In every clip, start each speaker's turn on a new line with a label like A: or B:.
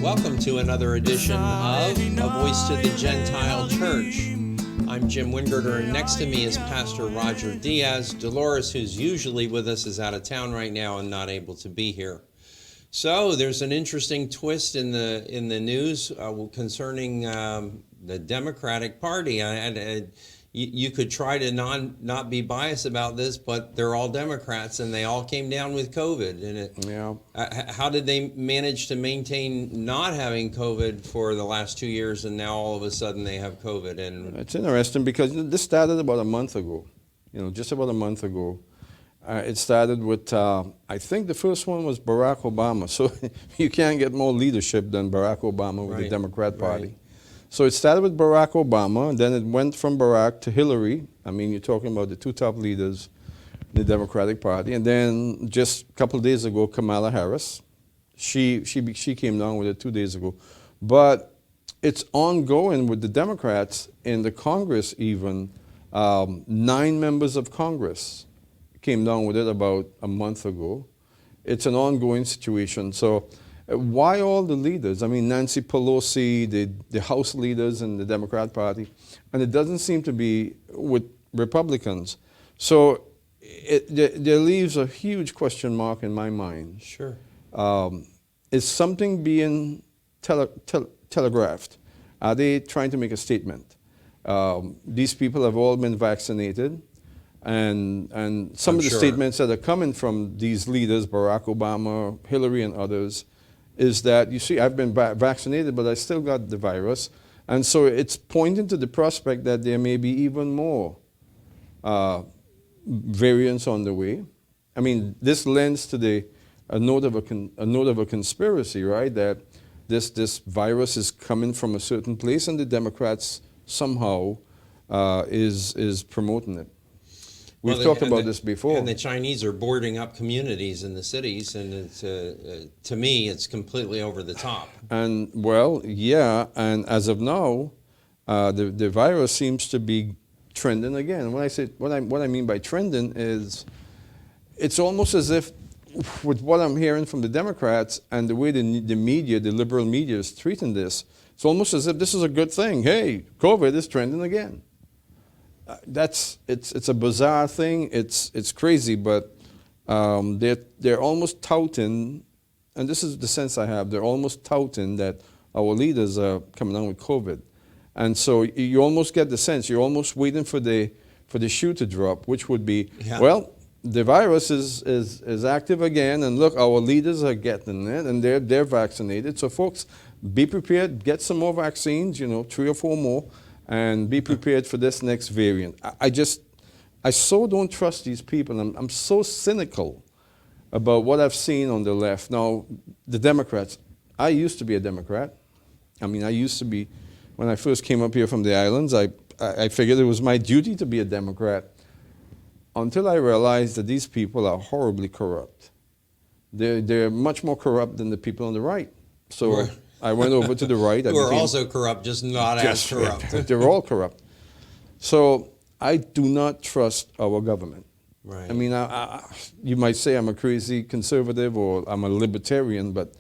A: Welcome to another edition of A Voice to the Gentile Church. I'm Jim Wingerter, and next to me is Pastor Roger Diaz. Dolores, who's usually with us, is out of town right now and not able to be here. So there's an interesting twist in the news concerning the Democratic Party. You could try to not be biased about this, but they're all Democrats, and they all came down with COVID. And how did they manage to maintain not having COVID for the last 2 years, and now all of a sudden they have COVID? And
B: it's interesting because this started about a month ago. Just about a month ago. It started with, I think the first one was Barack Obama. So you can't get more leadership than Barack Obama with the Democrat Party. Right. So it started with Barack Obama, and then it went from Barack to Hillary. I mean, you're talking about the two top leaders in the Democratic Party. And then just a couple of days ago, Kamala Harris. She came down with it 2 days ago. But it's ongoing with the Democrats in the Congress even. 9 members of Congress came down with it about a month ago. It's an ongoing situation. So why all the leaders? I mean, Nancy Pelosi, the House leaders in the Democrat Party, and it doesn't seem to be with Republicans. So there leaves a huge question mark in my mind.
A: Sure.
B: Is something being telegraphed? Are they trying to make a statement? These people have all been vaccinated. And some of the statements that are coming from these leaders, Barack Obama, Hillary, and others, is that, you see, I've been vaccinated, but I still got the virus. And so it's pointing to the prospect that there may be even more variants on the way. I mean, this lends to a note of a conspiracy, right? That this virus is coming from a certain place, and the Democrats somehow is promoting it. We've talked about this before.
A: And the Chinese are boarding up communities in the cities, and it's, to me, it's completely over the top.
B: And, well, yeah, and as of now, the virus seems to be trending again. When I say what I mean by trending is, it's almost as if, with what I'm hearing from the Democrats and the way the media, the liberal media, is treating this, it's almost as if this is a good thing. Hey, COVID is trending again. It's a bizarre thing. It's crazy, but they're almost touting, and this is the sense I have. They're almost touting that our leaders are coming down with COVID, and so you almost get the sense you're almost waiting for the shoe to drop, which would be, well, the virus is active again, and look, our leaders are getting it, and they're vaccinated. So folks, be prepared. Get some more vaccines. 3 or 4 more. And be prepared for this next variant. I so don't trust these people. I'm so cynical about what I've seen on the left. Now, the Democrats, I used to be a Democrat. I mean, I used to be, when I first came up here from the islands, I figured it was my duty to be a Democrat, until I realized that these people are horribly corrupt. They're much more corrupt than the people on the right. So I went over to the right.
A: Who are also corrupt, just not as corrupt.
B: They're all corrupt. So I do not trust our government.
A: Right.
B: I mean, you might say I'm a crazy conservative or I'm a libertarian, but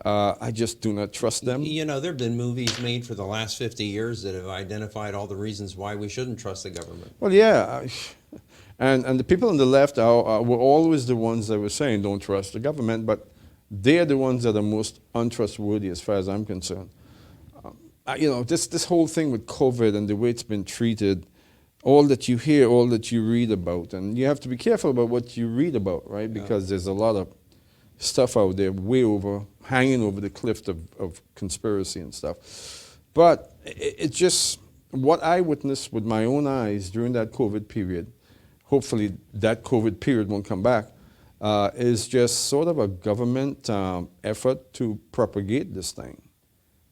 B: I just do not trust them.
A: There have been movies made for the last 50 years that have identified all the reasons why we shouldn't trust the government.
B: Well, yeah. And the people on the left were always the ones that were saying don't trust the government, but they're the ones that are most untrustworthy as far as I'm concerned. This whole thing with COVID and the way it's been treated, all that you hear, all that you read about, and you have to be careful about what you read about, right? Because there's a lot of stuff out there hanging over the cliff of conspiracy and stuff. But it's just what I witnessed with my own eyes during that COVID period. Hopefully that COVID period won't come back. Is just sort of a government effort to propagate this thing.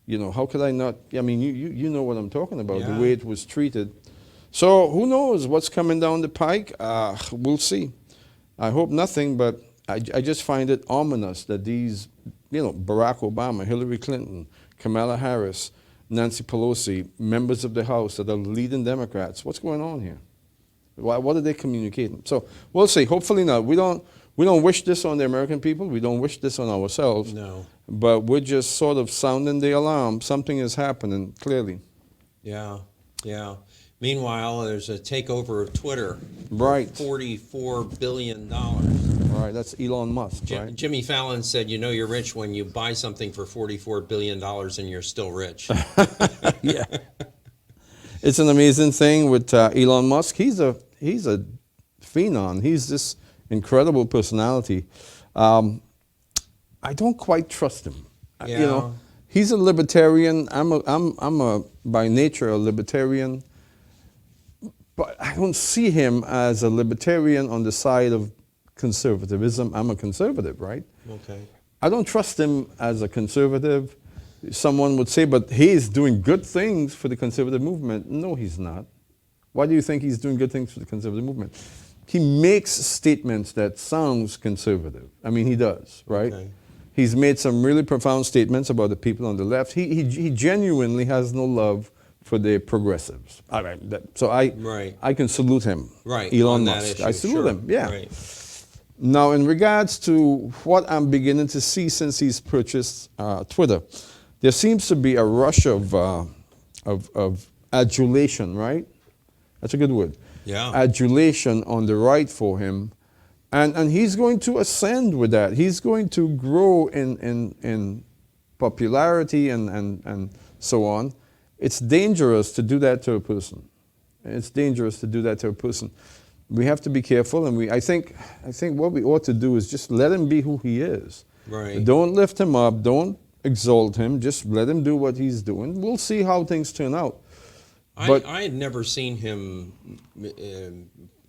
B: How could I not? I mean, you know what I'm talking about, the way it was treated. So who knows what's coming down the pike? We'll see. I hope nothing, but I just find it ominous that these, Barack Obama, Hillary Clinton, Kamala Harris, Nancy Pelosi, members of the House that are leading Democrats, what's going on here? What are they communicating? So we'll see. Hopefully not. We we don't wish this on the American people. We don't wish this on ourselves.
A: No.
B: But we're just sort of sounding the alarm. Something is happening, clearly.
A: Yeah, yeah. Meanwhile, there's a takeover of Twitter.
B: Right.
A: $44 billion.
B: Right, that's Elon Musk, right?
A: Jimmy Fallon said, you know you're rich when you buy something for $44 billion and you're still rich.
B: Yeah. It's an amazing thing with Elon Musk. He's a phenom. He's this incredible personality. I don't quite trust him.
A: Yeah.
B: You know, he's a libertarian. I'm a by nature a libertarian, but I don't see him as a libertarian on the side of conservatism. I'm a conservative, right?
A: Okay.
B: I don't trust him as a conservative. Someone would say, but he's doing good things for the conservative movement. No, he's not. Why do you think he's doing good things for the conservative movement? He makes statements that sounds conservative. I mean, he does, right?
A: Okay.
B: He's made some really profound statements about the people on the left. He genuinely has no love for the progressives. All right, I can salute him.
A: Right.
B: Elon
A: on that
B: Musk.
A: issue,
B: I salute
A: sure.
B: him. Yeah.
A: Right.
B: Now, in regards to what I'm beginning to see since he's purchased Twitter, there seems to be a rush of adulation, right? That's a good word.
A: Yeah.
B: Adulation on the right for him. And he's going to ascend with that. He's going to grow in popularity and so on. It's dangerous to do that to a person. It's dangerous to do that to a person. We have to be careful, and I think what we ought to do is just let him be who he is.
A: Right.
B: Don't lift him up. Don't exalt him. Just let him do what he's doing. We'll see how things turn out.
A: I had never seen him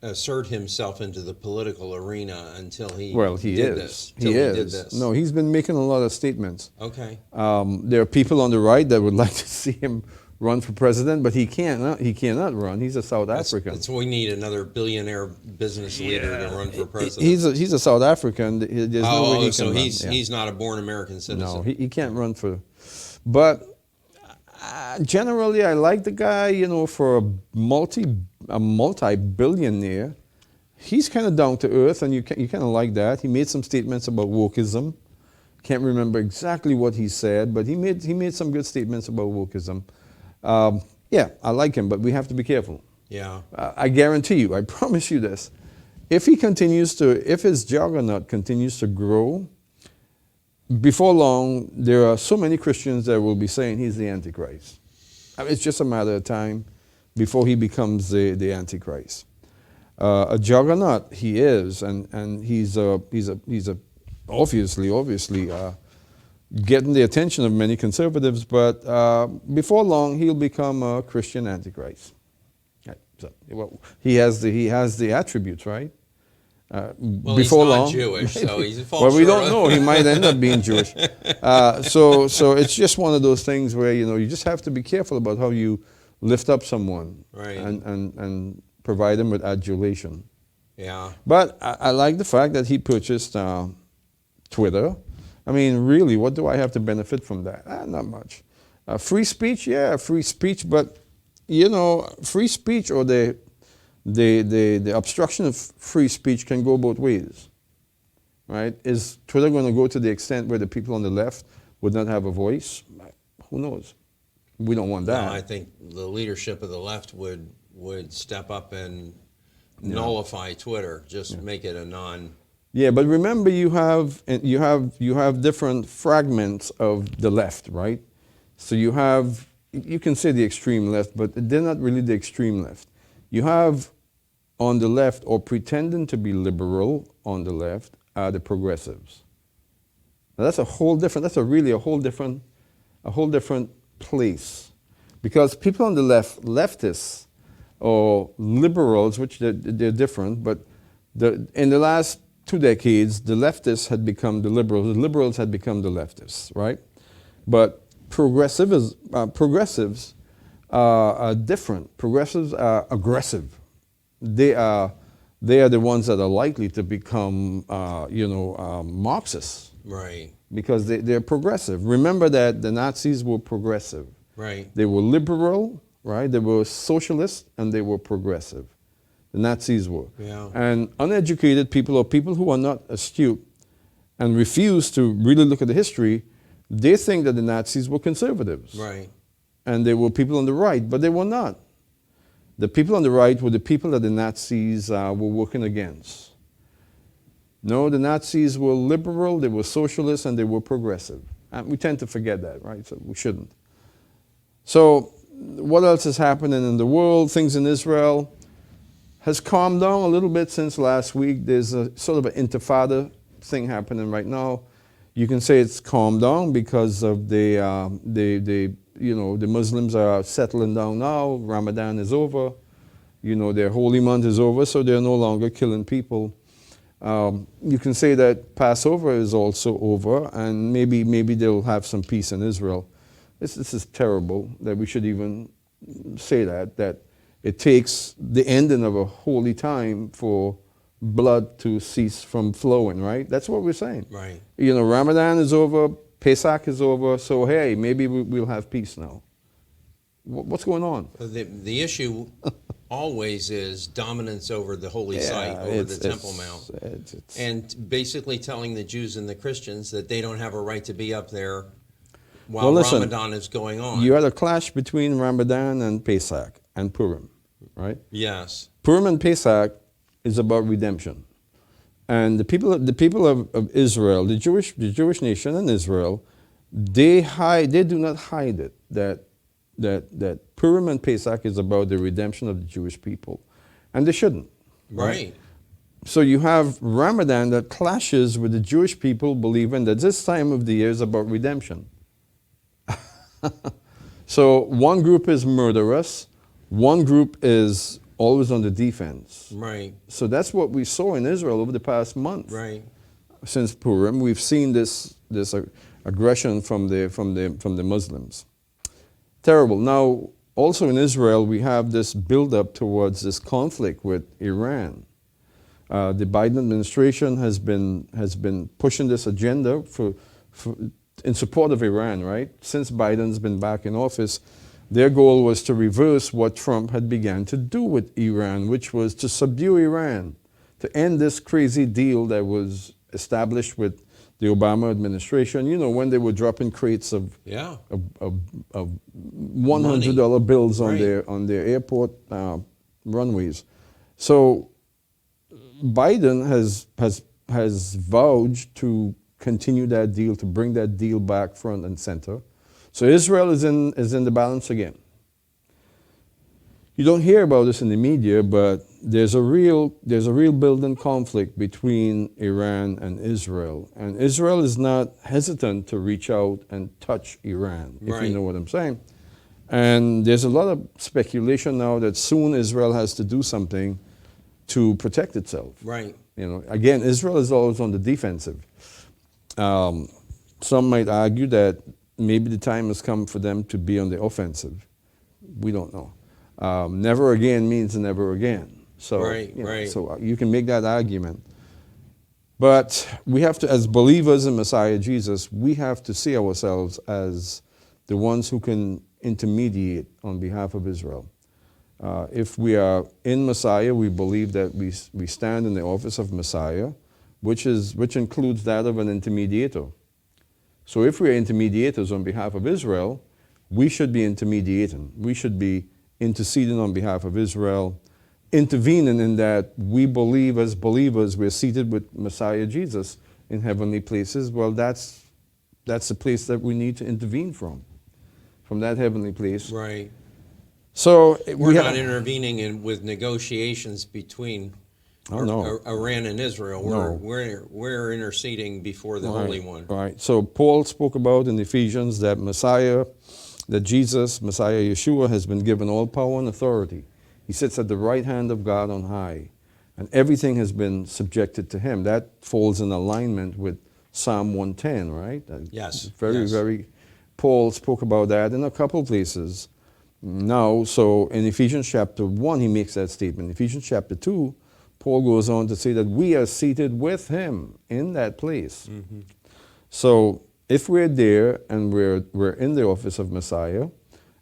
A: assert himself into the political arena until he did this.
B: He is. No, he's been making a lot of statements.
A: Okay.
B: There are people on the right that would like to see him run for president, but he cannot run. He's a South African.
A: That's why we need another billionaire business leader to run for president.
B: He's a South African. There's no way he can
A: so
B: run.
A: he's not a born American citizen.
B: No, he can't run for. But generally, I like the guy. You know, for a multi-billionaire, he's kind of down to earth, and you kind of like that. He made some statements about wokeism. Can't remember exactly what he said, but he made some good statements about wokeism. Yeah, I like him, but we have to be careful.
A: Yeah.
B: I guarantee you, I promise you this. If his juggernaut continues to grow, before long, there are so many Christians that will be saying he's the Antichrist. I mean, it's just a matter of time before he becomes the Antichrist. A juggernaut he is, and he's obviously getting the attention of many conservatives, but before long he'll become a Christian Antichrist. Right. So, well, he has the attributes, right?
A: Well,
B: before
A: he's not
B: long,
A: Jewish, so he's false.
B: well, we don't know. He might end up being Jewish. So it's just one of those things where you just have to be careful about how you lift up someone,
A: right,
B: and provide them with adulation.
A: Yeah.
B: But I like the fact that he purchased Twitter. I mean, really, what do I have to benefit from that? Not much. Free speech, yeah, free speech, but free speech or the obstruction of free speech can go both ways, right? Is Twitter going to go to the extent where the people on the left would not have a voice? Who knows? We don't want that.
A: No, I think the leadership of the left would step up and nullify Twitter, just make it a non.
B: Yeah, but remember, you have different fragments of the left, right? So you can say the extreme left, but they're not really the extreme left. You have on the left, or pretending to be liberal on the left, are the progressives. Now that's a whole different place, because people on the left, leftists or liberals, which they're different, but in the last 2 decades, the leftists had become the liberals had become the leftists, right? But progressives are different. Progressives are aggressive. They are the ones that are likely to become, Marxists.
A: Right.
B: Because they're progressive. Remember that the Nazis were progressive.
A: Right.
B: They were liberal, right? They were socialist, and they were progressive. The Nazis were.
A: Yeah.
B: And uneducated people or people who are not astute and refuse to really look at the history, they think that the Nazis were conservatives.
A: Right.
B: And they were people on the right, but they were not. The people on the right were the people that the Nazis were working against. No, the Nazis were liberal, they were socialist, and they were progressive. And we tend to forget that, right? So we shouldn't. So what else is happening in the world? Things in Israel has calmed down a little bit since last week. There's a sort of an intifada thing happening right now. You can say it's calmed down because of the Muslims are settling down now. Ramadan is over. Their holy month is over, so they're no longer killing people. You can say that Passover is also over, and maybe they'll have some peace in Israel. This is terrible that we should even say that it takes the ending of a holy time for blood to cease from flowing, right? That's what we're saying.
A: Right.
B: Ramadan is over, Pesach is over, so hey, maybe we'll have peace now. What's going on?
A: The issue always is dominance over the holy site, over the Temple Mount. And basically telling the Jews and the Christians that they don't have a right to be up there while Ramadan is going on.
B: You had a clash between Ramadan and Pesach and Purim, right?
A: Yes.
B: Purim and Pesach is about redemption. And the people of Israel, the Jewish nation in Israel, they do not hide it, that Purim and Pesach is about the redemption of the Jewish people. And they shouldn't.
A: Right.
B: So you have Ramadan that clashes with the Jewish people believing that this time of the year is about redemption. So one group is murderous, one group is always on the defense.
A: Right.
B: So that's what we saw in Israel over the past month.
A: Right.
B: Since Purim, we've seen this aggression from the Muslims. Terrible. Now, also in Israel, we have this build-up towards this conflict with Iran. The Biden administration has been pushing this agenda in support of Iran, right? Since Biden's been back in office, their goal was to reverse what Trump had begun to do with Iran, which was to subdue Iran, to end this crazy deal that was established with the Obama administration. When they were dropping crates of $100 bills on their airport runways. So Biden has vowed to continue that deal, to bring that deal back front and center. So Israel is in the balance again. You don't hear about this in the media, but there's a real building conflict between Iran and Israel. And Israel is not hesitant to reach out and touch Iran, if you know what I'm saying. And there's a lot of speculation now that soon Israel has to do something to protect itself.
A: Right.
B: Again, Israel is always on the defensive. Some might argue that maybe the time has come for them to be on the offensive. We don't know. Never again means never again. So, so you can make that argument. But we have to, as believers in Messiah Jesus, we have to see ourselves as the ones who can intermediate on behalf of Israel. If we are in Messiah, we believe that we stand in the office of Messiah, which includes that of an intermediator. So if we're intermediators on behalf of Israel, we should be intermediating. We should be interceding on behalf of Israel, intervening in that we believe as believers we're seated with Messiah Jesus in heavenly places. Well, that's the place that we need to intervene from that heavenly place.
A: Right.
B: So
A: we're not intervening with negotiations between Iran and Israel. We're interceding before the Holy One.
B: Right. So Paul spoke about in Ephesians that Messiah Yeshua has been given all power and authority. He sits at the right hand of God on high, and everything has been subjected to him. That falls in alignment with Psalm 110, right?
A: Yes.
B: Very. Paul spoke about that in a couple places. Now, so in Ephesians chapter 1, he makes that statement. In Ephesians chapter 2, Paul goes on to say that we are seated with him in that place. Mm-hmm. So if we're there and we're in the office of Messiah,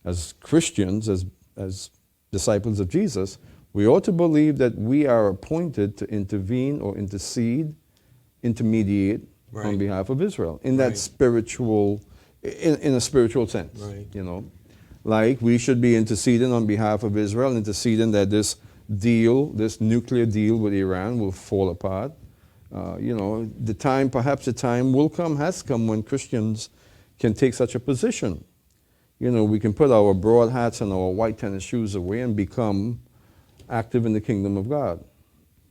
B: as Christians, as disciples of Jesus, we ought to believe that we are appointed to intervene or intercede, intermediate on behalf of Israel in that spiritual, in a spiritual sense, you know. Like we should be interceding on behalf of Israel, interceding that this deal, this nuclear deal with Iran will fall apart. You know, perhaps the time will come, has come when Christians can take such a position. You know, we can put our broad hats and our white tennis shoes away and become active in the kingdom of God.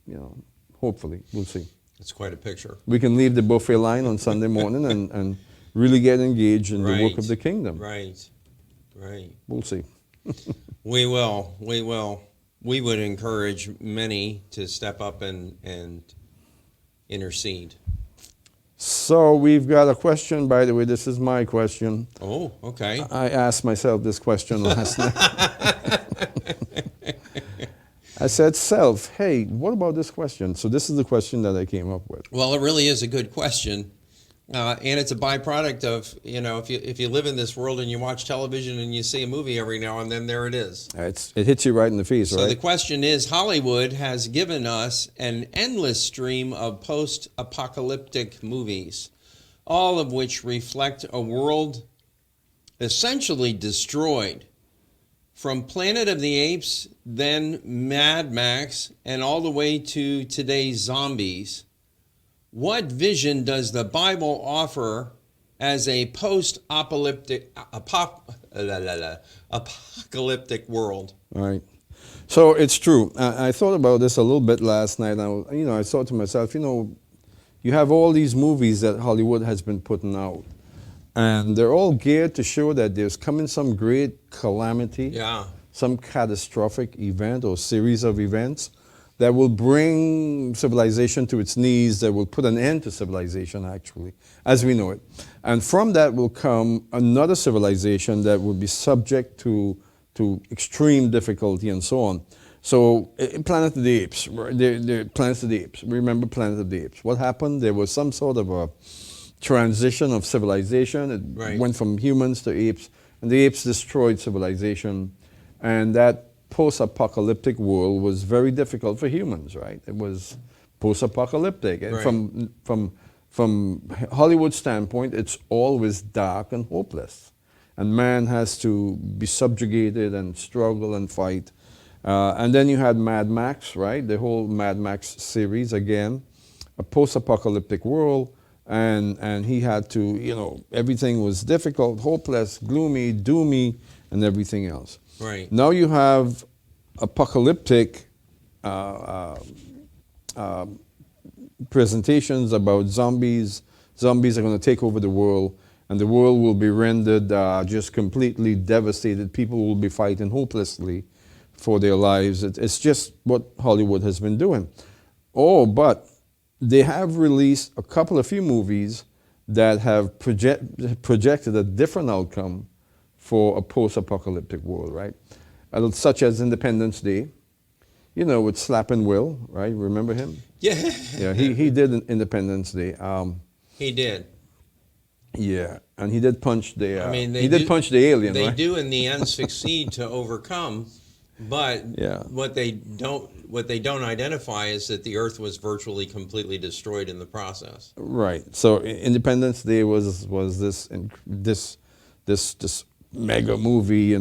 B: You know, hopefully, we'll see.
A: It's quite a picture.
B: We can leave the buffet line on Sunday morning and really get engaged in the work of the kingdom.
A: Right.
B: We'll see.
A: We will. We would encourage many to step up and intercede.
B: So we've got a question, by the way. This is my question.
A: Oh, okay.
B: I asked myself this question last night. I said, self, hey, what about this question? So this is the question that I came up with.
A: Well, it really is a good question. And it's a byproduct of, you know, if you live in this world and you watch television and you see a movie every now and then, there it is.
B: It hits you right in the face, right?
A: So the question is, Hollywood has given us an endless stream of post-apocalyptic movies, all of which reflect a world essentially destroyed. From Planet of the Apes, then Mad Max, and all the way to today's zombies. What vision does the Bible offer as a post-apocalyptic world?
B: Right. So it's true. I thought about this a little bit last night. I thought to myself, you have all these movies that Hollywood has been putting out, and they're all geared to show that there's coming some great calamity, some catastrophic event or series of events that will bring civilization to its knees, that will put an end to civilization, actually, as we know it. And from that will come another civilization that will be subject to extreme difficulty and so on. So, Planet of the Apes, Planet of the Apes, remember Planet of the Apes. What happened? There was some sort of a transition of civilization. It went from humans to apes, and the apes destroyed civilization, and that post-apocalyptic world was very difficult for humans, right? It was post-apocalyptic. And from Hollywood's standpoint, it's always dark and hopeless. And man has to be subjugated and struggle and fight. And then you had Mad Max, right? The whole Mad Max series, again, a post-apocalyptic world. And he had to, everything was difficult, hopeless, gloomy, doomy, and everything else.
A: Right.
B: Now you have apocalyptic presentations about zombies. Zombies are going to take over the world, and the world will be rendered just completely devastated. People will be fighting hopelessly for their lives. It's just what Hollywood has been doing. Oh, but they have released a few movies that have projected a different outcome for a post-apocalyptic world, right? Such as Independence Day, with Slap and Will, right? Remember him?
A: Yeah.
B: Yeah, he did Independence Day.
A: He did.
B: Yeah, and he did punch the.
A: He
B: did punch the alien.
A: They
B: right?
A: do in the end succeed to overcome, but what they don't identify is that the Earth was virtually completely destroyed in the process.
B: Right. So Independence Day was this mega movie,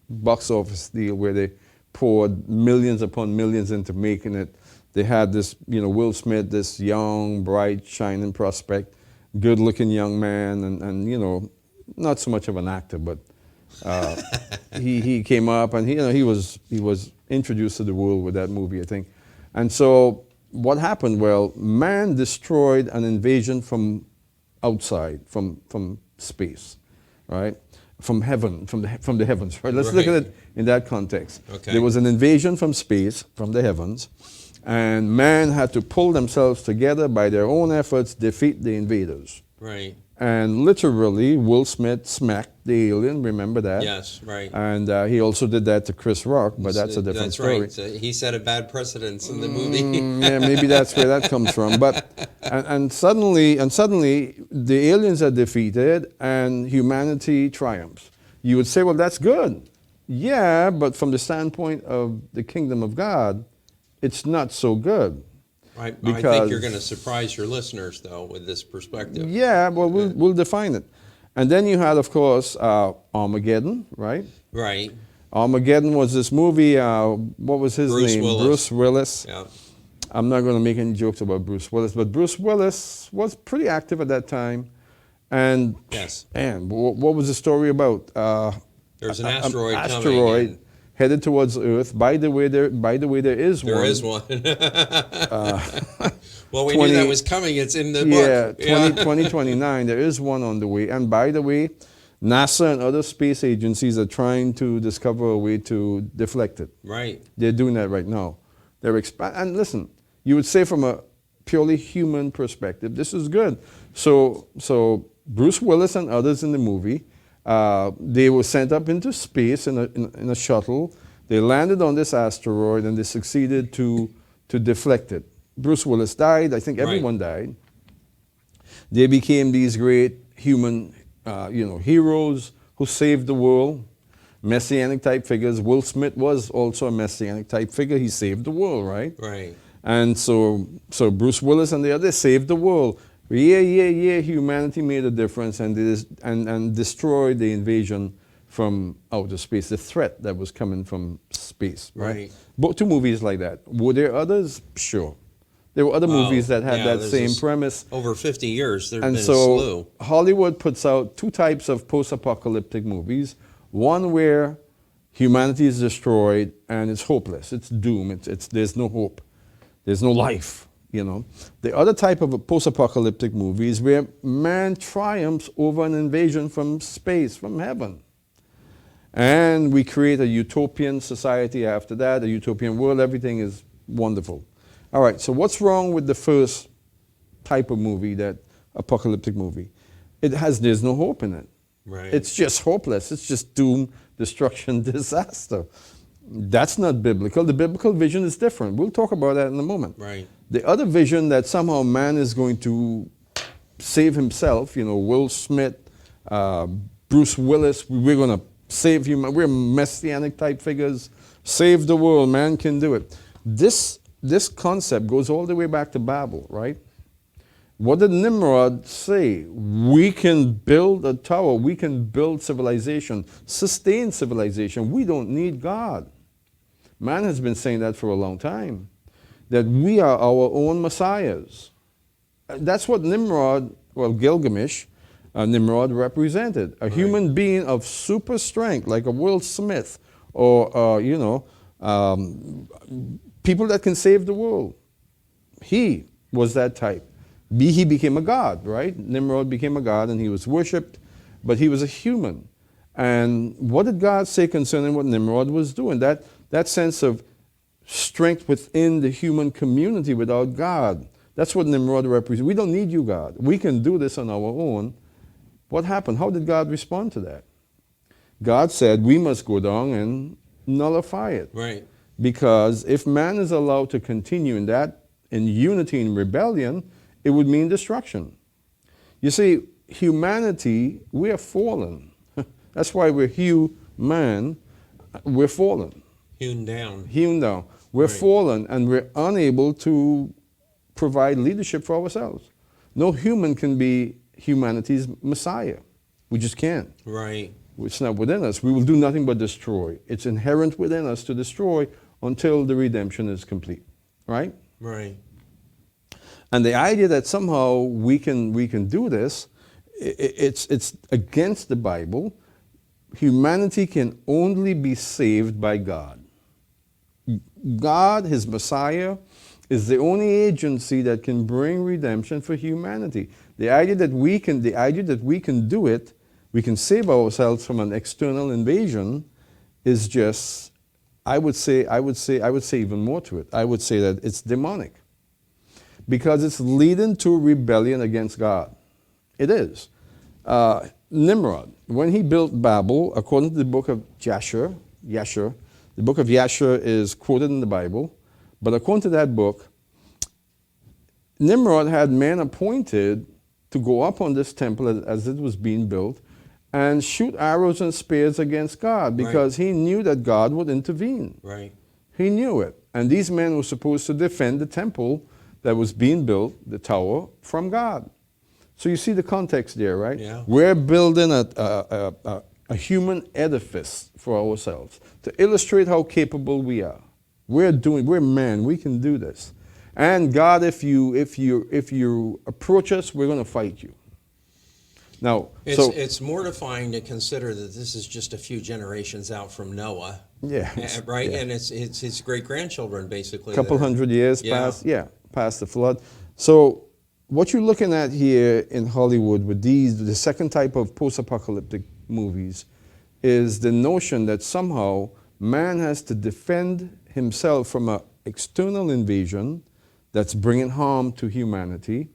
B: box office deal where they poured millions upon millions into making it. They had this, Will Smith, this young, bright, shining prospect, good-looking young man, and not so much of an actor, but he came up and he was introduced to the world with that movie, I think. And so what happened? Well, man destroyed an invasion from outside, from space, right? From heaven, from the heavens, right? Let's look at it in that context.
A: Okay.
B: There was an invasion from space, from the heavens, and man had to pull themselves together by their own efforts, defeat the invaders.
A: Right.
B: And literally, Will Smith smacked the alien, remember that?
A: Yes, right.
B: And he also did that to Chris Rock, but that's a different story.
A: That's right. So he set a bad precedence in the movie.
B: Yeah, maybe that's where that comes from. But and suddenly the aliens are defeated and humanity triumphs. You would say, well, that's good. Yeah, but from the standpoint of the kingdom of God, it's not so good.
A: I think
B: Because
A: you're going to surprise your listeners, though, with this perspective.
B: yeah, well, we'll define it. And then you had, of course, Armageddon, right?
A: Right.
B: Armageddon was this movie. What was his
A: Bruce
B: name?
A: Willis.
B: Bruce Willis.
A: Yeah.
B: I'm not going to make any jokes about Bruce Willis, but Bruce Willis was pretty active at that time. And
A: Yes.
B: and what was the story about?
A: There's an asteroid coming.
B: Asteroid
A: And
B: headed towards Earth. By the way, there is one.
A: there is one. Well, we
B: 20
A: knew that was coming. It's in the
B: Yeah,
A: book.
B: 2029. There is one on the way. And by the way, NASA and other space agencies are trying to discover a way to deflect it.
A: Right.
B: They're doing that right now. And listen, you would say from a purely human perspective, this is good. So Bruce Willis and others in the movie, they were sent up into space in a shuttle. They landed on this asteroid and they succeeded to deflect it. Bruce Willis died. I think everyone died. They became these great human, heroes who saved the world. Messianic type figures. Will Smith was also a messianic type figure. He saved the world, right?
A: Right.
B: And so Bruce Willis and the others saved the world. Yeah. Humanity made a difference and destroyed the invasion from outer space, the threat that was coming from space, right?
A: Right.
B: Both two movies like that. Were there others? Sure. There were other movies that had that same premise.
A: Over 50 years, there have
B: And
A: been a
B: so
A: slew.
B: Hollywood puts out two types of post-apocalyptic movies. One where humanity is destroyed and it's hopeless. It's doom. There's no hope. There's no life, The other type of a post-apocalyptic movie is where man triumphs over an invasion from space, from heaven. And we create a utopian society after that, a utopian world. Everything is wonderful. All right, so what's wrong with the first type of movie, that apocalyptic movie? There's no hope in it.
A: Right.
B: It's just hopeless. It's just doom, destruction, disaster. That's not biblical. The biblical vision is different. We'll talk about that in a moment.
A: Right.
B: The other vision that somehow man is going to save himself, Will Smith, Bruce Willis, we're going to save human. We're messianic type figures. Save the world. Man can do it. This concept goes all the way back to Babel, right? What did Nimrod say? We can build a tower. We can build civilization, sustain civilization. We don't need God. Man has been saying that for a long time, that we are our own messiahs. That's what Gilgamesh, Nimrod represented. A human being of super strength, like a Will Smith, or, people that can save the world. He was that type. He became a god, right? Nimrod became a god and he was worshipped, but he was a human. And what did God say concerning what Nimrod was doing? That sense of strength within the human community without God. That's what Nimrod represents. We don't need you, God. We can do this on our own. What happened? How did God respond to that? God said, we must go down and nullify it.
A: Right.
B: Because if man is allowed to continue in unity and rebellion, it would mean destruction. You see, humanity, we are fallen. That's why we're human. We're fallen.
A: Hewn down.
B: We're fallen and we're unable to provide leadership for ourselves. No human can be humanity's Messiah. We just can't.
A: Right.
B: It's not within us. We will do nothing but destroy. It's inherent within us to destroy until the redemption is complete. Right?
A: Right.
B: And the idea that somehow we can do this, it's against the Bible. Humanity can only be saved by God. God, his Messiah, is the only agency that can bring redemption for humanity. The idea that we can do it, we can save ourselves from an external invasion, is just, I would say even more to it. I would say that it's demonic. Because it's leading to rebellion against God. It is. Nimrod, when he built Babel, according to the book of Yasher, the book of Yasher is quoted in the Bible, but according to that book, Nimrod had men appointed to go up on this temple as it was being built and shoot arrows and spears against God because he knew that God would intervene.
A: Right.
B: He knew it. And these men were supposed to defend the temple that was being built, the tower, from God. So you see the context there, right?
A: Yeah.
B: We're building a human edifice for ourselves to illustrate how capable we are. We're men, we can do this. And God, if you approach us, we're going to fight you. Now,
A: it's mortifying to consider that this is just a few generations out from Noah.
B: Yeah.
A: Right?
B: Yeah.
A: And it's his great-grandchildren, basically.
B: A couple hundred years
A: yeah.
B: past the flood. So what you're looking at here in Hollywood with the second type of post-apocalyptic movies is the notion that somehow man has to defend himself from an external invasion that's bringing harm to humanity,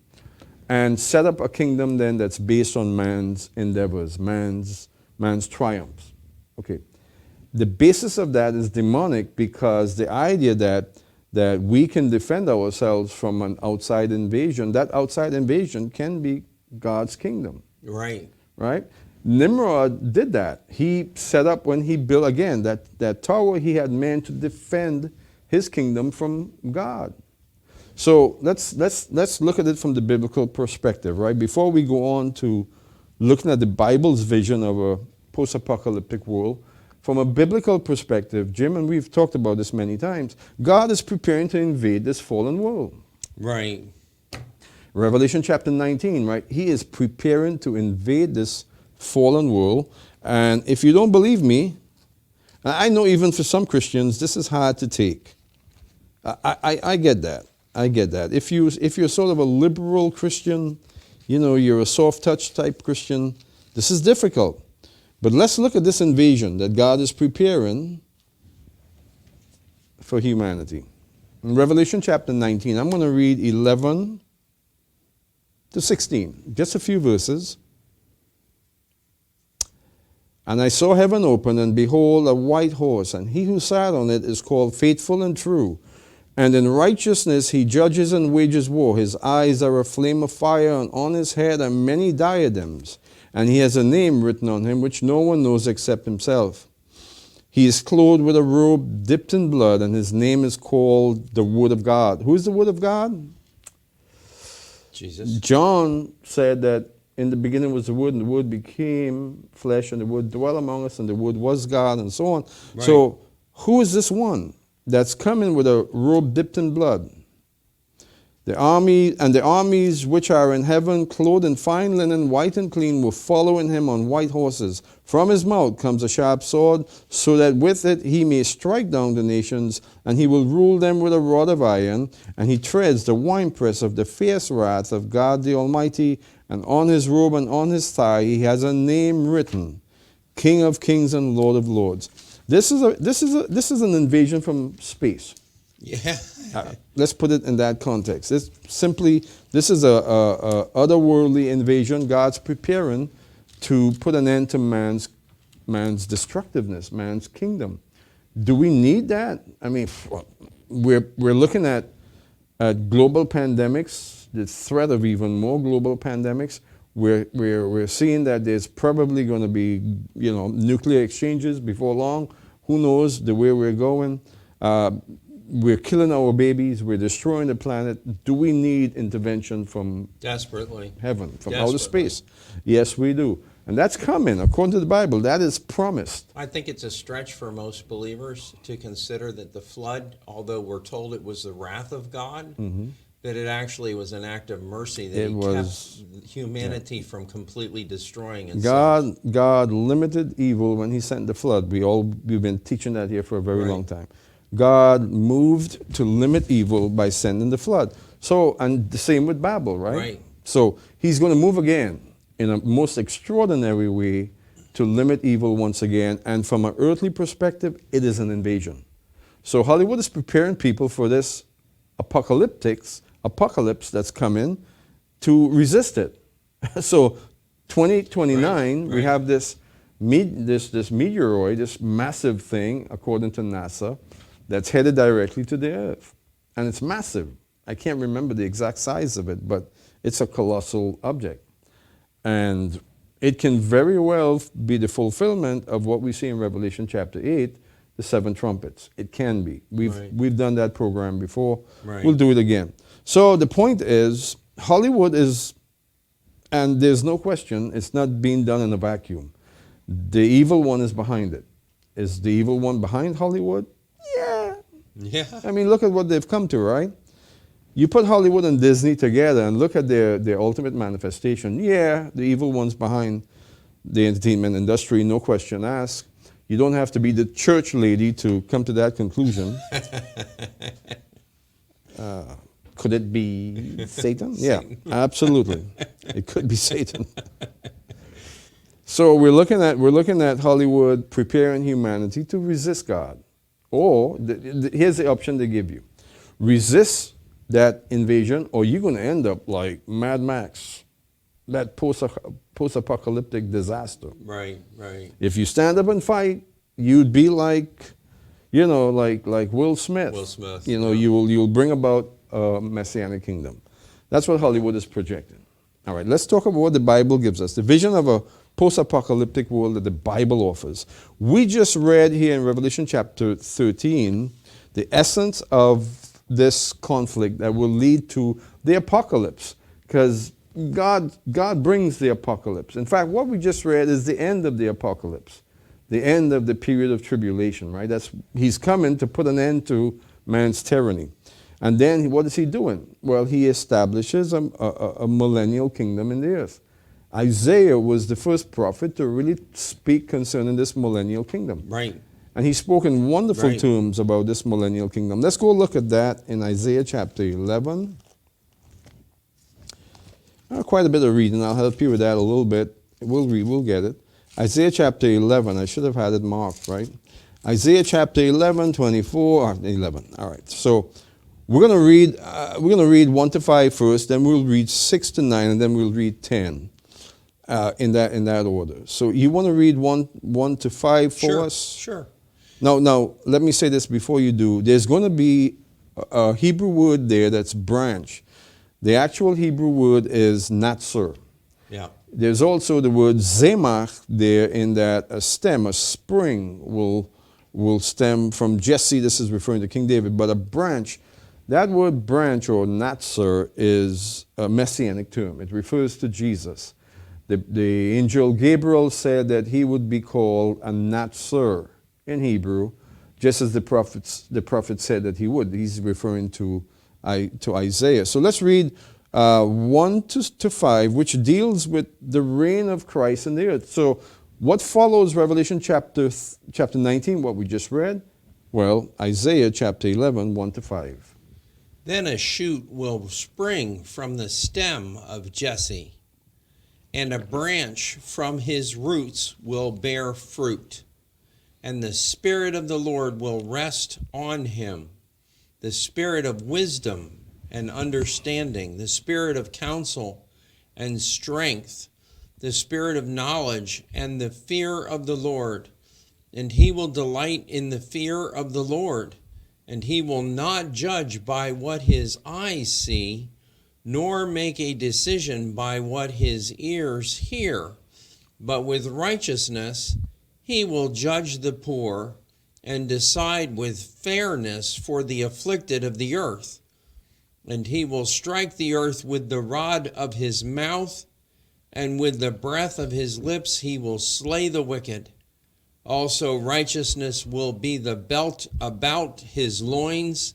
B: and set up a kingdom then that's based on man's endeavors, man's triumphs. Okay. The basis of that is demonic because the idea that we can defend ourselves from an outside invasion, that outside invasion can be God's kingdom.
A: Right.
B: Right? Nimrod did that. He set up, when he built, again, that tower, he had men to defend his kingdom from God. So let's look at it from the biblical perspective, right? Before we go on to looking at the Bible's vision of a post-apocalyptic world, from a biblical perspective, Jim, and we've talked about this many times, God is preparing to invade this fallen world.
A: Right.
B: Revelation chapter 19, right? He is preparing to invade this fallen world. And if you don't believe me, I know even for some Christians, this is hard to take. I get that. I get that. If you're sort of a liberal Christian, you're a soft touch type Christian, this is difficult. But let's look at this invasion that God is preparing for humanity. In Revelation chapter 19, I'm going to read 11 to 16, just a few verses. And I saw heaven open, and behold, a white horse, and he who sat on it is called Faithful and True. And in righteousness he judges and wages war. His eyes are a flame of fire, and on his head are many diadems. And he has a name written on him which no one knows except himself. He is clothed with a robe dipped in blood, and his name is called the Word of God. Who is the Word of God?
A: Jesus.
B: John said that in the beginning was the Word, and the Word became flesh, and the Word dwelt among us, and the Word was God, and so on.
A: Right.
B: So who is this one that's coming with a robe dipped in blood? The armies which are in heaven, clothed in fine linen, white and clean, were following him on white horses. From his mouth comes a sharp sword, so that with it he may strike down the nations, and he will rule them with a rod of iron, and he treads the winepress of the fierce wrath of God the Almighty, and on his robe and on his thigh he has a name written, King of Kings and Lord of Lords. This is an invasion from space.
A: Yeah.
B: Let's put it in that context. This is a otherworldly invasion. God's preparing to put an end to man's destructiveness, man's kingdom. Do we need that? I mean, we're looking at global pandemics, the threat of even more global pandemics. We're seeing that there's probably going to be nuclear exchanges before long. Who knows the way we're going? We're killing our babies. We're destroying the planet. Do we need intervention from
A: Desperately.
B: heaven, from
A: Desperately.
B: outer space? Yes, we do. And that's coming. According to the Bible, that is promised.
A: I think it's a stretch for most believers to consider that the flood, although we're told it was the wrath of God, that it actually was an act of mercy that kept humanity from completely destroying itself.
B: God limited evil when he sent the flood. We've been teaching that here for a very long time. God moved to limit evil by sending the flood. So, and the same with Babel, right?
A: Right.
B: So he's going to move again in a most extraordinary way to limit evil once again. And from an earthly perspective, it is an invasion. So Hollywood is preparing people for this apocalypse that's coming to resist it. So 2029, we have this meteoroid, this massive thing, according to NASA, that's headed directly to the Earth. And it's massive. I can't remember the exact size of it, but it's a colossal object. And it can very well be the fulfillment of what we see in Revelation chapter 8, the 7 trumpets. It can be. We've done that program before.
A: Right.
B: We'll do it again. So the point is, Hollywood is, and there's no question, it's not being done in a vacuum. The evil one is behind it. Is the evil one behind Hollywood? Yeah.
A: Yeah.
B: I mean, look at what they've come to, right? You put Hollywood and Disney together and look at their ultimate manifestation. Yeah, the evil one's behind the entertainment industry, no question asked. You don't have to be the church lady to come to that conclusion. Could it be Satan? Yeah, absolutely. It could be Satan. So we're looking at Hollywood preparing humanity to resist God. Or here's the option they give you: resist that invasion, or you're going to end up like Mad Max, that post-apocalyptic disaster.
A: Right, right.
B: If you stand up and fight, you'd be like, like Will Smith.
A: Will Smith.
B: You'll bring about a messianic kingdom. That's what Hollywood is projecting. All right, let's talk about what the Bible gives us. The vision of a post-apocalyptic world that the Bible offers. We just read here in Revelation chapter 13 the essence of this conflict that will lead to the apocalypse, because God brings the apocalypse. In fact, what we just read is the end of the apocalypse, the end of the period of tribulation, right? He's coming to put an end to man's tyranny. And then what is he doing? Well, he establishes a millennial kingdom in the earth. Isaiah was the first prophet to really speak concerning this millennial kingdom.
A: Right.
B: And he spoke in wonderful terms about this millennial kingdom. Let's go look at that in Isaiah chapter 11. Quite a bit of reading. I'll help you with that a little bit. We'll get it. Isaiah chapter 11. I should have had it marked, right? Isaiah chapter 11, 24, 11. All right. So we're going to read 1 to 5 first, then we'll read 6 to 9, and then we'll read 10. In that order. So you want to read 1 to 5 for us?
A: Sure.
B: Now, let me say this before you do. There's going to be a Hebrew word there that's branch. The actual Hebrew word is natsur.
A: Yeah.
B: There's also the word zemach there, in that a stem, a spring will stem from Jesse. This is referring to King David. But a branch, that word branch or natsur is a messianic term. It refers to Jesus. The angel Gabriel said that he would be called a natsur in Hebrew, just as the prophet said that he would. He's referring to Isaiah. So let's read 1 to 5, which deals with the reign of Christ in the earth. So what follows Revelation chapter 19, what we just read? Well, Isaiah chapter 11, 1 to 5.
A: Then a shoot will spring from the stem of Jesse, and a branch from his roots will bear fruit. And the Spirit of the Lord will rest on him, the Spirit of wisdom and understanding, the Spirit of counsel and strength, the Spirit of knowledge and the fear of the Lord. And he will delight in the fear of the Lord, and he will not judge by what his eyes see, nor make a decision by what his ears hear. But with righteousness he will judge the poor, and decide with fairness for the afflicted of the earth. And he will strike the earth with the rod of his mouth, and with the breath of his lips he will slay the wicked. Also righteousness will be the belt about his loins,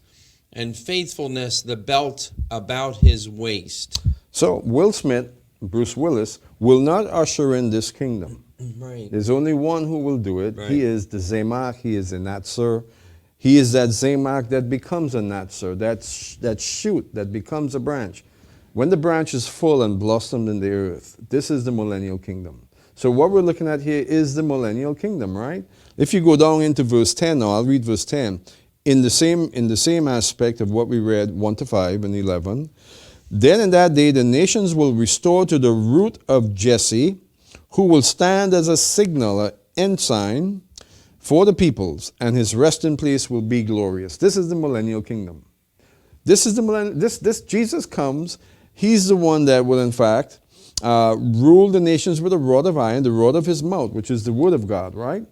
A: and faithfulness the belt about his waist.
B: So Will Smith, Bruce Willis, will not usher in this kingdom.
A: Right.
B: There's only one who will do it.
A: Right.
B: He is the Zemach. He is the Natsur. He is that Zemach that becomes a Natsur, that shoot that becomes a branch. When the branch is full and blossomed in the earth, this is the millennial kingdom. So what we're looking at here is the millennial kingdom, right? If you go down into verse 10 now, I'll read verse 10. In the same aspect of what we read 1 to 5 and 11, then in that day the nations will restore to the root of Jesse, who will stand as a signal, an ensign for the peoples, and his resting place will be glorious. This is the millennial kingdom. This is the millennial. This Jesus comes. He's the one that will, in fact, rule the nations with a rod of iron, the rod of his mouth, which is the word of God, right?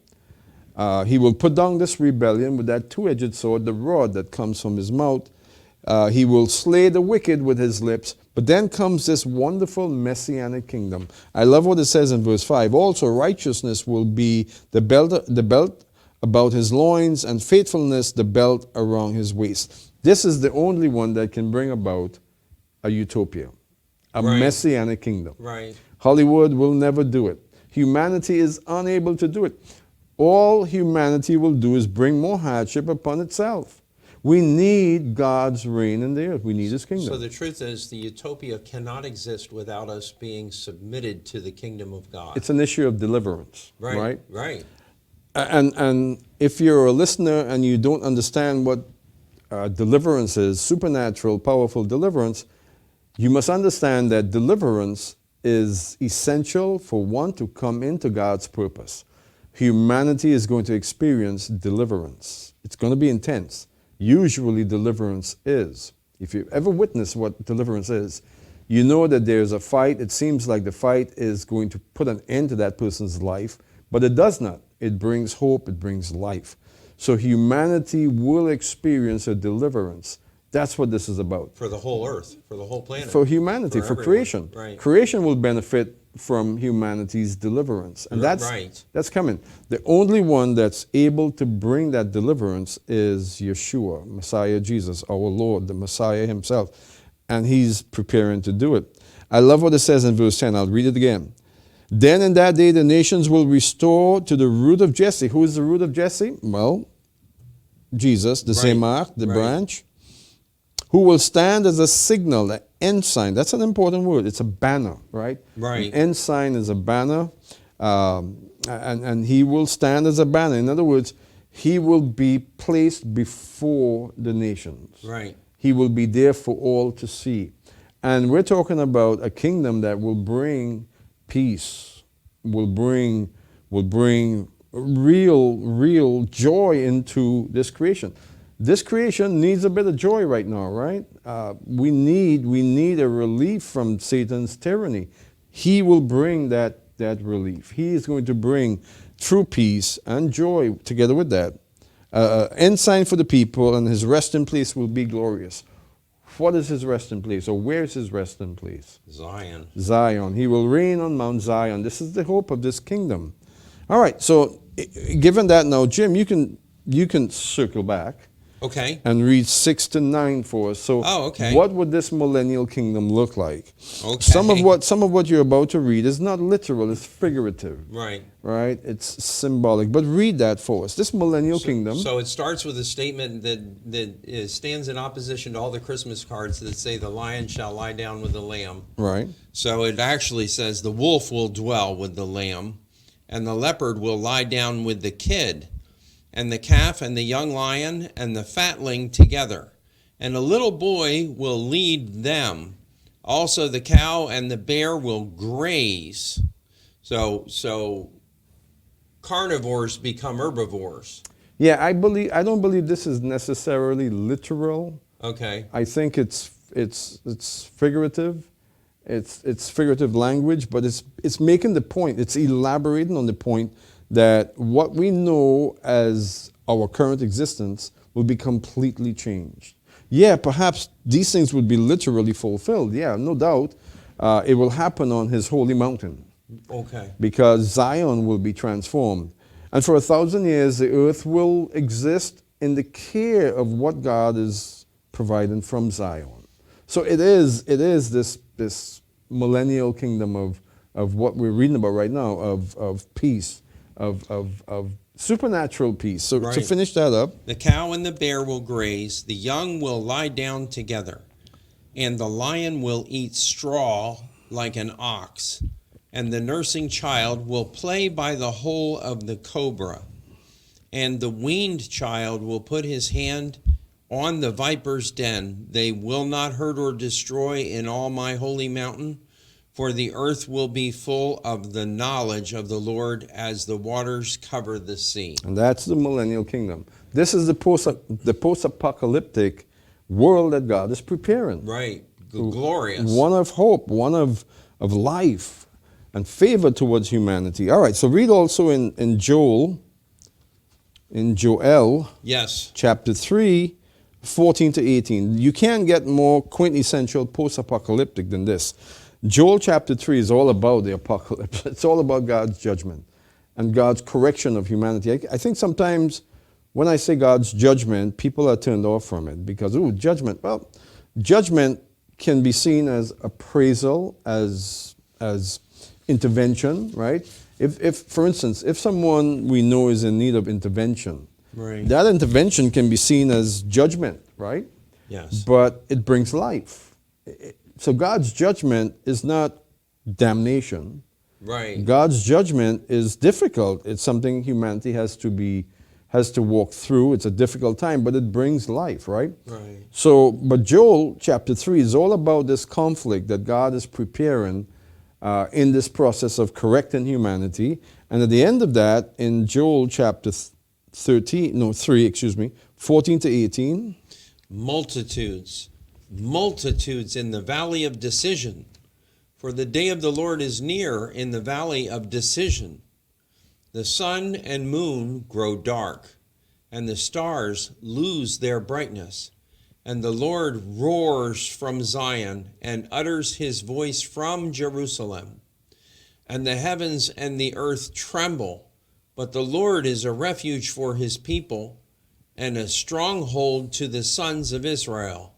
B: He will put down this rebellion with that two-edged sword, the rod that comes from his mouth. He will slay the wicked with his lips. But then comes this wonderful messianic kingdom. I love what it says in verse 5. Also, righteousness will be the belt about his loins, and faithfulness the belt around his waist. This is the only one that can bring about a utopia, a messianic kingdom.
A: Right.
B: Hollywood will never do it. Humanity is unable to do it. All humanity will do is bring more hardship upon itself. We need God's reign in the earth. We need his kingdom.
A: So the truth is, the utopia cannot exist without us being submitted to the kingdom of God.
B: It's an issue of deliverance, right?
A: Right.
B: And if you're a listener and you don't understand what deliverance is, supernatural, powerful deliverance, you must understand that deliverance is essential for one to come into God's purpose. Humanity is going to experience deliverance. It's going to be intense. Usually deliverance is. If you've ever witnessed what deliverance is, you know that there's a fight. It seems like the fight is going to put an end to that person's life, but it does not. It brings hope. It brings life. So humanity will experience a deliverance. That's what this is about.
A: For the whole earth, for the whole planet.
B: For humanity, for creation.
A: Right.
B: Creation will benefit from humanity's deliverance. And that's coming. The only one that's able to bring that deliverance is Yeshua, Messiah Jesus, our Lord, the Messiah himself. And he's preparing to do it. I love what it says in verse 10. I'll read it again. Then in that day the nations will restore to the root of Jesse. Who is the root of Jesse? Well, Jesus, the Zemach, the branch, who will stand as a signal, an ensign. That's an important word. It's a banner, right?
A: Right.
B: An ensign is a banner, and he will stand as a banner. In other words, he will be placed before the nations.
A: Right.
B: He will be there for all to see. And we're talking about a kingdom that will bring peace, will bring real joy into this creation. This creation needs a bit of joy right now, right? We need a relief from Satan's tyranny. He will bring that relief. He is going to bring true peace and joy together with that. Ensign for the people, and his resting place will be glorious. What is his resting place, or where is his resting place?
A: Zion.
B: Zion. He will reign on Mount Zion. This is the hope of this kingdom. All right, so given that now, Jim, you can circle back.
A: Okay.
B: And read 6 to 9 for us. So what would this millennial kingdom look like?
A: Okay.
B: Some of what you're about to read is not literal, it's figurative.
A: Right.
B: Right? It's symbolic. But read that for us. This millennial kingdom.
A: So it starts with a statement that stands in opposition to all the Christmas cards that say the lion shall lie down with the lamb.
B: Right.
A: So it actually says the wolf will dwell with the lamb, and the leopard will lie down with the kid, and the calf and the young lion and the fatling together. And a little boy will lead them. Also the cow and the bear will graze. So carnivores become herbivores.
B: Yeah, I don't believe this is necessarily literal.
A: Okay.
B: I think it's figurative. It's figurative language, but it's making the point. It's elaborating on the point that what we know as our current existence will be completely changed. Yeah, perhaps these things would be literally fulfilled. Yeah, no doubt. It will happen on his holy mountain.
A: Okay. Because
B: Zion will be transformed. And for 1,000 years, the earth will exist in the care of what God is providing from Zion. So it is this millennial kingdom of what we're reading about right now, of peace, of supernatural peace. So to finish that up.
A: The cow and the bear will graze, the young will lie down together, and the lion will eat straw like an ox, and the nursing child will play by the hole of the cobra, and the weaned child will put his hand on the viper's den. They will not hurt or destroy in all my holy mountain, for the earth will be full of the knowledge of the Lord as the waters cover the sea.
B: And that's the millennial kingdom. This is the post-apocalyptic world that God is preparing.
A: Right. Glorious.
B: One of hope, one of of life and favor towards humanity. All right, so read also in Joel,
A: Yes.
B: chapter 3, 14 to 18. You can't get more quintessential post-apocalyptic than this. Joel chapter 3 is all about the apocalypse. It's all about God's judgment and God's correction of humanity. I think sometimes when I say God's judgment, people are turned off from it because, ooh, judgment. Well, judgment can be seen as appraisal, as intervention, right? If, for instance, if someone we know is in need of intervention,
A: Right.
B: that intervention can be seen as judgment, right?
A: Yes.
B: But it brings life. So God's judgment is not damnation.
A: Right.
B: God's judgment is difficult. It's something humanity has to walk through. It's a difficult time, but it brings life, right?
A: Right.
B: So, but Joel chapter 3 is all about this conflict that God is preparing in this process of correcting humanity. And at the end of that, in Joel chapter 3, 14 to 18.
A: Multitudes in the valley of decision. For the day of the Lord is near in the valley of decision. The sun and moon grow dark, and the stars lose their brightness. And the Lord roars from Zion and utters his voice from Jerusalem. And the heavens and the earth tremble, but the Lord is a refuge for his people and a stronghold to the sons of Israel.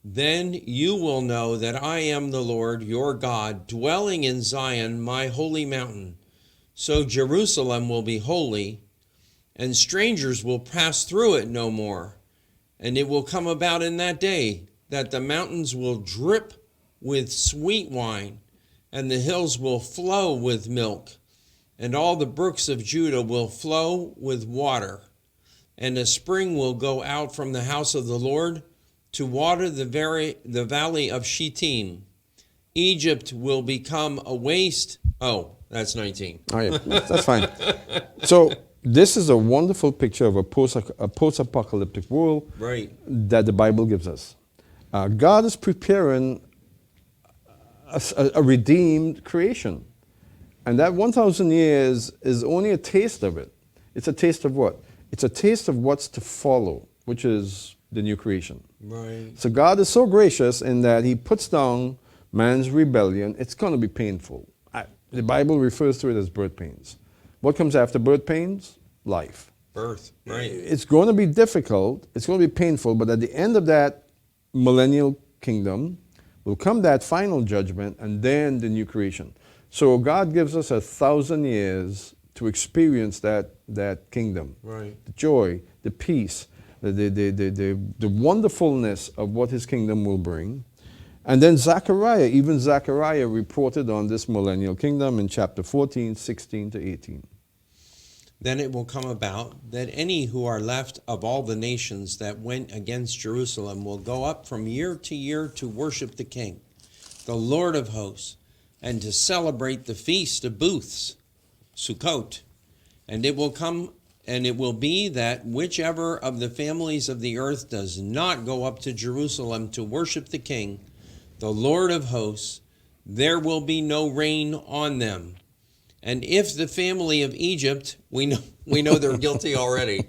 A: Then you will know that I am the Lord your God, dwelling in Zion, my holy mountain. So Jerusalem will be holy, and strangers will pass through it no more. And it will come about in that day that the mountains will drip with sweet wine, and the hills will flow with milk, and all the brooks of Judah will flow with water. And a spring will go out from the house of the Lord to water the valley of Shittim. Egypt will become a waste. Oh, that's 19.
B: Oh, yeah, that's fine. So this is a wonderful picture of a post-apocalyptic world
A: Right.
B: that the Bible gives us. God is preparing a redeemed creation. And that 1,000 years is only a taste of it. It's a taste of what? It's a taste of what's to follow, which is the new creation.
A: Right.
B: So God is so gracious in that he puts down man's rebellion. It's going to be painful. The Bible refers to it as birth pains. What comes after birth pains? Life.
A: Birth. Right.
B: It's going to be difficult. It's going to be painful. But at the end of that millennial kingdom will come that final judgment and then the new creation. So God gives us 1,000 years to experience that kingdom.
A: Right.
B: The joy, the peace, the wonderfulness of what his kingdom will bring. And then Zechariah reported on this millennial kingdom in chapter 14, 16 to 18.
A: Then it will come about that any who are left of all the nations that went against Jerusalem will go up from year to year to worship the King, the Lord of hosts, and to celebrate the feast of booths, Sukkot. And it will be that whichever of the families of the earth does not go up to Jerusalem to worship the King, the Lord of hosts, there will be no rain on them. And if the family of Egypt, we know they're guilty already.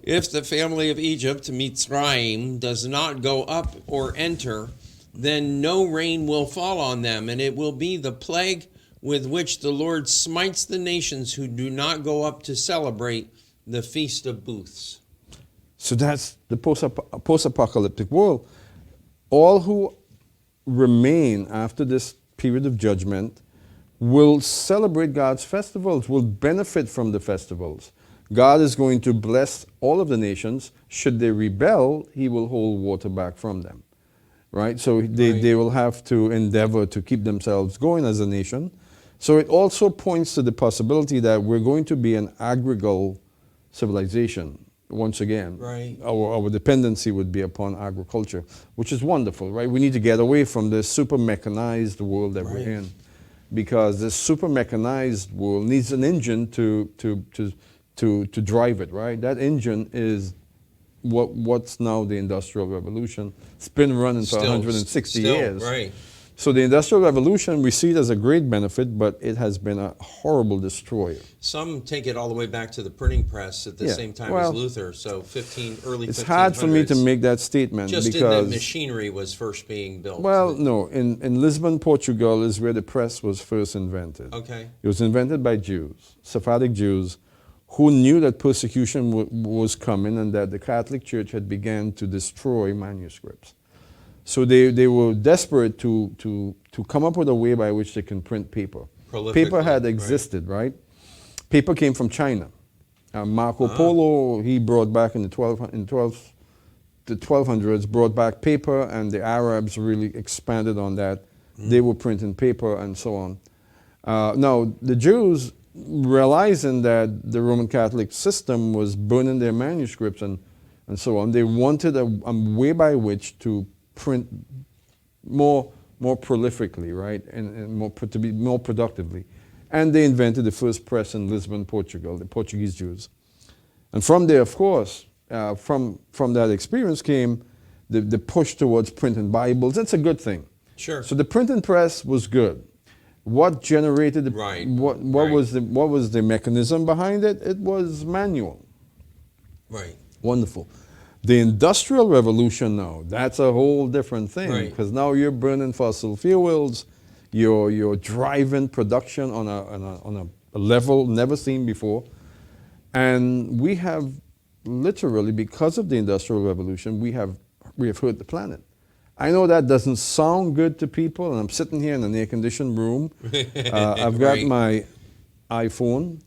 A: If the family of Egypt, Mitzrayim, does not go up or enter, then no rain will fall on them, and it will be the plague with which the Lord smites the nations who do not go up to celebrate the Feast of Booths.
B: So that's the post-apocalyptic world. All who remain after this period of judgment will celebrate God's festivals, will benefit from the festivals. God is going to bless all of the nations. Should they rebel, he will hold water back from them. Right? So they will have to endeavor to keep themselves going as a nation. So it also points to the possibility that we're going to be an agraricultural civilization once again.
A: Right.
B: Our dependency would be upon agriculture, which is wonderful, right? We need to get away from this super mechanized world that we're in, because this super mechanized world needs an engine to drive it, right? That engine is what's now the Industrial Revolution. It's been running for 160 years.
A: Right.
B: So the Industrial Revolution, we see it as a great benefit, but it has been a horrible destroyer.
A: Some take it all the way back to the printing press at the
B: Yeah,
A: same time
B: well,
A: as Luther, so early 1500s.
B: It's hard for me to make that statement
A: Just
B: because
A: in the machinery was first being built.
B: well, no, in Lisbon, Portugal is where the press was first invented.
A: Okay.
B: It was invented by Jews, Sephardic Jews, who knew that persecution was coming and that the Catholic Church had begun to destroy manuscripts. So they were desperate to come up with a way by which they can print paper. Paper had existed, right? Paper came from China. Marco Polo, he brought back in the 1200s, brought back paper, and the Arabs really expanded on that. They were printing paper and so on. Now, the Jews, realizing that the Roman Catholic system was burning their manuscripts and so on, they wanted a way by which to print more prolifically, right, and to be more productively. And they invented the first press in Lisbon, Portugal, the Portuguese Jews. And from there, of course, from that experience came the push towards printing Bibles. That's a good thing.
A: Sure.
B: So the printing press was good. What generated what was the mechanism behind it? It was manual.
A: Right.
B: Wonderful. The Industrial Revolution now, that's a whole different thing, because now you're burning fossil fuels, you're driving production on a level never seen before, and we have literally, because of the Industrial Revolution, we have hurt the planet. I know that doesn't sound good to people, and I'm sitting here in an air-conditioned room. I've got my iPhone,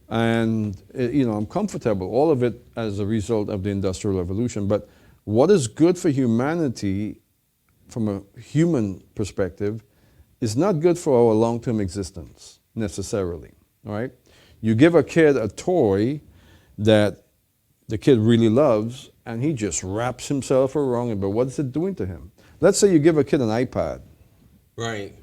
B: and I'm comfortable. All of it as a result of the Industrial Revolution. But what is good for humanity, from a human perspective, is not good for our long-term existence necessarily. All right? You give a kid a toy that the kid really loves, and he just wraps himself around it. But what is it doing to him? Let's say you give a kid an iPad.
A: Right.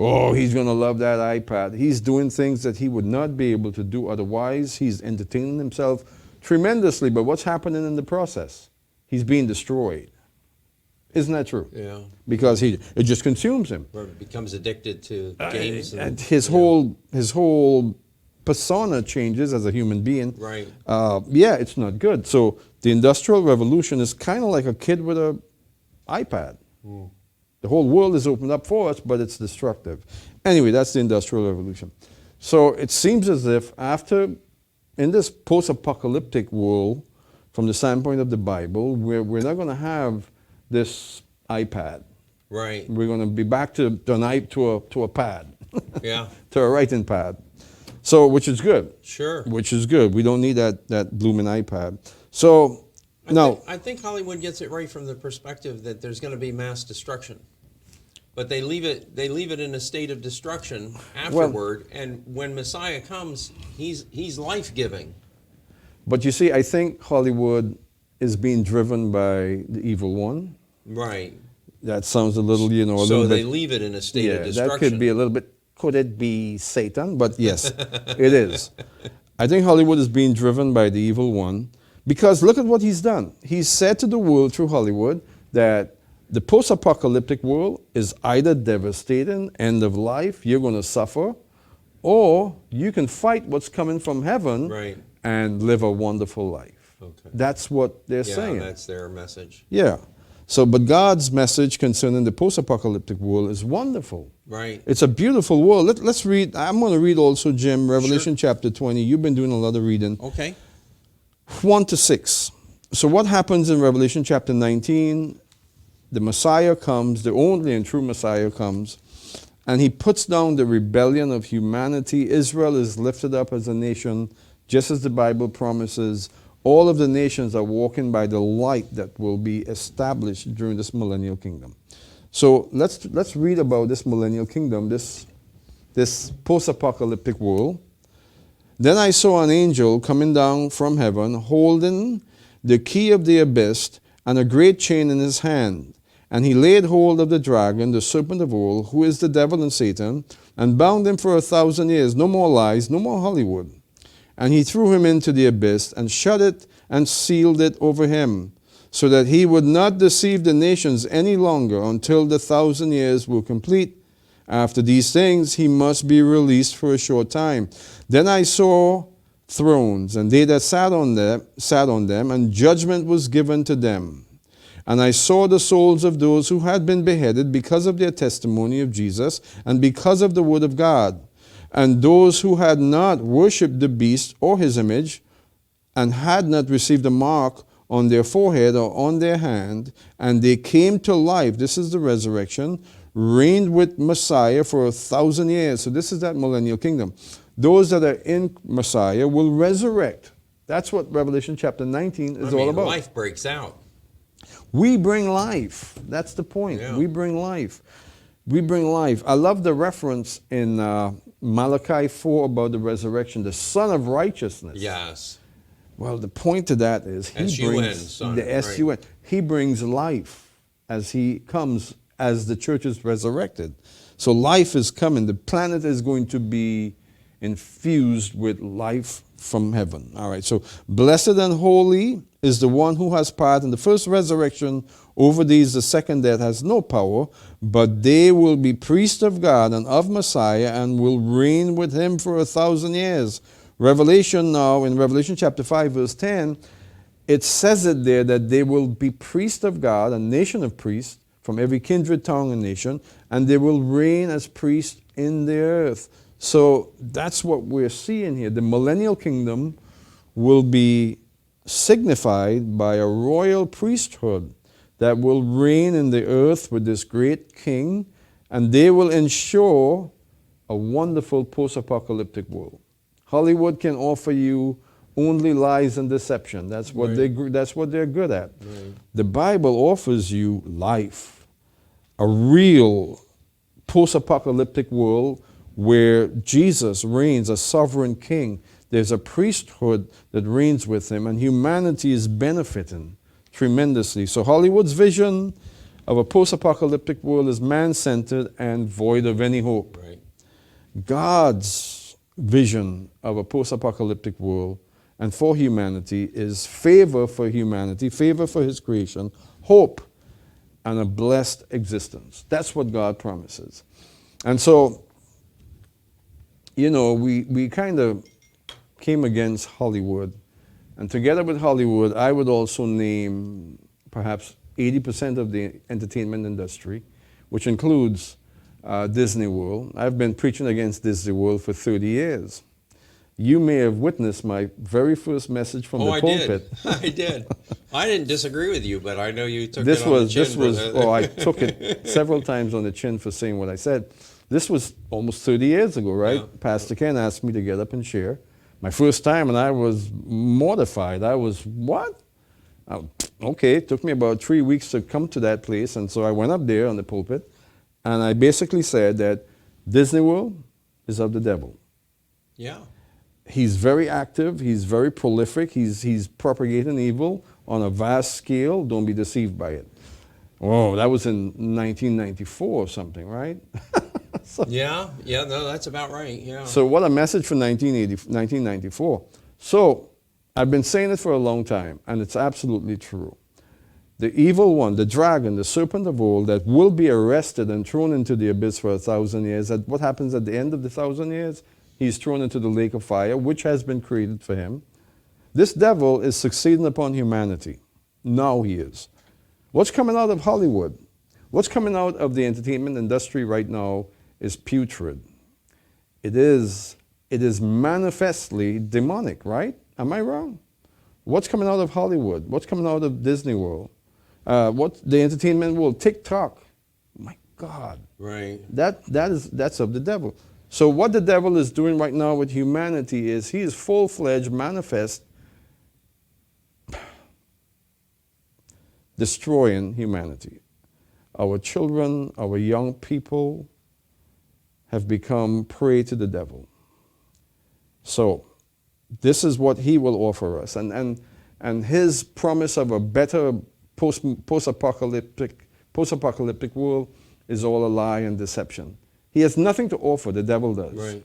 B: Oh, he's going to love that iPad. He's doing things that he would not be able to do otherwise. He's entertaining himself tremendously. But what's happening in the process? He's being destroyed. Isn't that true?
A: Yeah.
B: Because it just consumes him.
A: Or becomes addicted to games.
B: And his whole persona changes as a human being.
A: Right.
B: Yeah, it's not good. So the Industrial Revolution is kind of like a kid with an iPad. The whole world is opened up for us, but it's destructive. Anyway, that's the Industrial Revolution. So it seems as if in this post-apocalyptic world, from the standpoint of the Bible, we're not going to have this iPad.
A: Right.
B: We're going to be back to a pad.
A: Yeah.
B: To a writing pad. So, which is good.
A: Sure.
B: Which is good. We don't need that blooming iPad. So,
A: I think Hollywood gets it right from the perspective that there's going to be mass destruction, but they leave it in a state of destruction afterward. And when Messiah comes, he's life-giving.
B: But you see, I think Hollywood is being driven by the evil one.
A: Right.
B: That sounds a little, a little bit.
A: So they leave it in a state of destruction.
B: That could be a little bit. Could it be Satan? But yes, it is. I think Hollywood is being driven by the evil one. Because look at what he's done. He's said to the world through Hollywood that the post-apocalyptic world is either devastating, end of life, you're going to suffer, or you can fight what's coming from heaven and live a wonderful life. Okay. That's what they're saying.
A: Yeah, that's their message.
B: Yeah. So, but God's message concerning the post-apocalyptic world is wonderful.
A: Right.
B: It's a beautiful world. Let's read. I'm going to read also, Jim, Revelation chapter 20. You've been doing a lot of reading.
A: Okay.
B: 1 to 6. So what happens in Revelation chapter 19? The Messiah comes, the only and true Messiah comes, and he puts down the rebellion of humanity. Israel is lifted up as a nation, just as the Bible promises. All of the nations are walking by the light that will be established during this millennial kingdom. So let's read about this millennial kingdom, this post-apocalyptic world. Then I saw an angel coming down from heaven, holding the key of the abyss and a great chain in his hand. And he laid hold of the dragon, the serpent of old, who is the devil and Satan, and bound him for 1,000 years. No more lies, no more Hollywood. And he threw him into the abyss and shut it and sealed it over him, so that he would not deceive the nations any longer until the 1,000 years were complete. After these things, he must be released for a short time. Then I saw thrones, and they that sat on them, and judgment was given to them. And I saw the souls of those who had been beheaded because of their testimony of Jesus, and because of the word of God, and those who had not worshipped the beast or his image, and had not received a mark on their forehead or on their hand, and they came to life. This is the resurrection, reigned with Messiah for 1,000 years. So this is that millennial kingdom. Those that are in Messiah will resurrect. That's what Revelation chapter 19 is all about.
A: Life breaks out.
B: We bring life. That's the point.
A: Yeah.
B: We bring life. We bring life. I love the reference in Malachi 4 about the resurrection, the Son of Righteousness.
A: Yes.
B: Well, the point to that is he brings
A: son,
B: the S-U-N. Right. He brings life as he comes, as the church is resurrected. So life is coming. The planet is going to be infused with life from heaven. All right, so blessed and holy is the one who has part in the first resurrection. Over these the second death has no power, but they will be priests of God and of Messiah, and will reign with him for 1,000 years. Revelation now, in Revelation chapter 5, verse 10, it says it there that they will be priests of God, a nation of priests from every kindred, tongue, and nation, and they will reign as priests in the earth. So that's what we're seeing here. The millennial kingdom will be signified by a royal priesthood that will reign in the earth with this great king, and they will ensure a wonderful post-apocalyptic world. Hollywood can offer you only lies and deception. That's what they're good at. Right. The Bible offers you life, a real post-apocalyptic world where Jesus reigns as sovereign king. There's a priesthood that reigns with him, and humanity is benefiting tremendously. So Hollywood's vision of a post-apocalyptic world is man-centered and void of any hope.
A: Right.
B: God's vision of a post-apocalyptic world and for humanity is favor for humanity, favor for his creation, hope, and a blessed existence. That's what God promises. And so, you know, we kind of came against Hollywood. And together with Hollywood, I would also name perhaps 80% of the entertainment industry, which includes Disney World. I've been preaching against Disney World for 30 years. You may have witnessed my very first message from the pulpit.
A: I did. I didn't disagree with you, but I know you took it on the chin.
B: I took it several times on the chin for saying what I said. This was almost 30 years ago, right? Yeah. Pastor Ken asked me to get up and share. My first time, and I was mortified. I was, what? Okay, it took me about 3 weeks to come to that place, and so I went up there on the pulpit, and I basically said that Disney World is of the devil.
A: Yeah.
B: He's very active. He's very prolific. He's propagating evil on a vast scale. Don't be deceived by it. Oh, that was in 1994 or something, right?
A: So, no, that's about right. Yeah.
B: So what a message for 1994. So I've been saying it for a long time, and it's absolutely true. The evil one, the dragon, the serpent of old, that will be arrested and thrown into the abyss for 1,000 years. What happens at the end of the 1,000 years? He's thrown into the lake of fire, which has been created for him. This devil is succeeding upon humanity. Now he is. What's coming out of Hollywood? What's coming out of the entertainment industry right now is putrid. It is manifestly demonic, right? Am I wrong? What's coming out of Hollywood? What's coming out of Disney World? What the entertainment world? TikTok. My God.
A: Right.
B: That's of the devil. So what the devil is doing right now with humanity is he is full-fledged, manifest, destroying humanity. Our children, our young people have become prey to the devil. So this is what he will offer us. And his promise of a better post-apocalyptic world is all a lie and deception. He has nothing to offer, the devil does.
A: Right.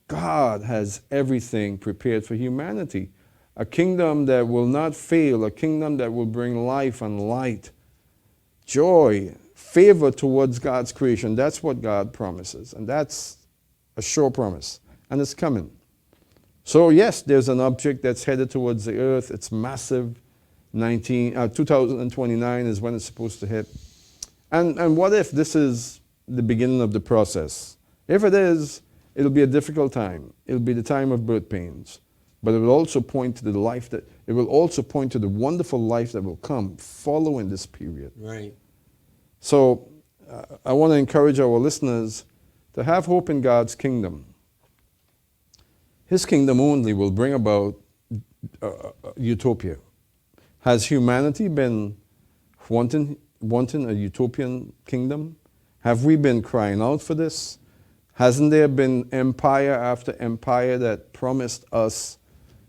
B: God has everything prepared for humanity. a kingdom that will not fail, a kingdom that will bring life and light, joy, favor towards God's creation. That's what God promises, and that's a sure promise, and it's coming. So yes, there's an object that's headed towards the earth. It's massive. 2029 is when it's supposed to hit. And what if this is the beginning of the process? If it is, it'll be a difficult time. It'll be the time of birth pains. But it will also point to the life that, it will also point to the wonderful life that will come following this period.
A: Right.
B: So I want to encourage our listeners to have hope in God's kingdom. His kingdom only will bring about utopia. Has humanity been wanting a utopian kingdom? Have we been crying out for this? Hasn't there been empire after empire that promised us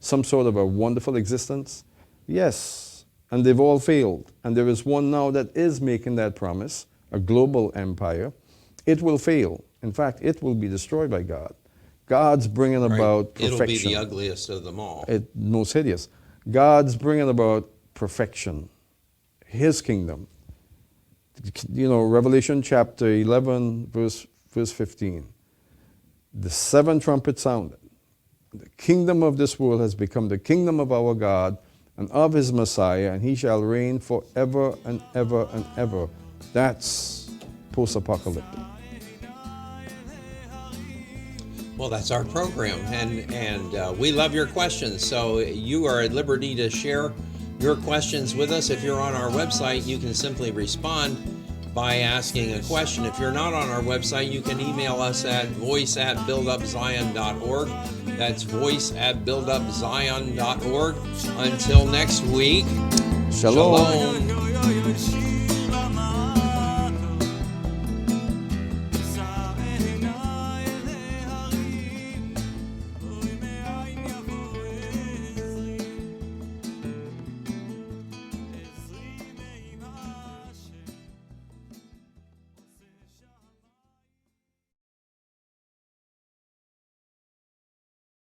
B: some sort of a wonderful existence? Yes, and they've all failed. And there is one now that is making that promise, a global empire. It will fail. In fact, it will be destroyed by God. God's bringing about perfection.
A: It'll be the ugliest of them all.
B: Most hideous. God's bringing about perfection, His kingdom. You know, Revelation chapter 11, verse 15. The seventh trumpet sounded. The kingdom of this world has become the kingdom of our God and of His Messiah, and He shall reign forever and ever and ever. That's post-apocalyptic.
A: Well, that's our program, and we love your questions, so you are at liberty to share your questions with us. If you're on our website, you can simply respond by asking a question. If you're not on our website, you can email us at voice@buildupzion.org. That's voice@buildupzion.org. Until next week,
B: Shalom.
A: Shalom.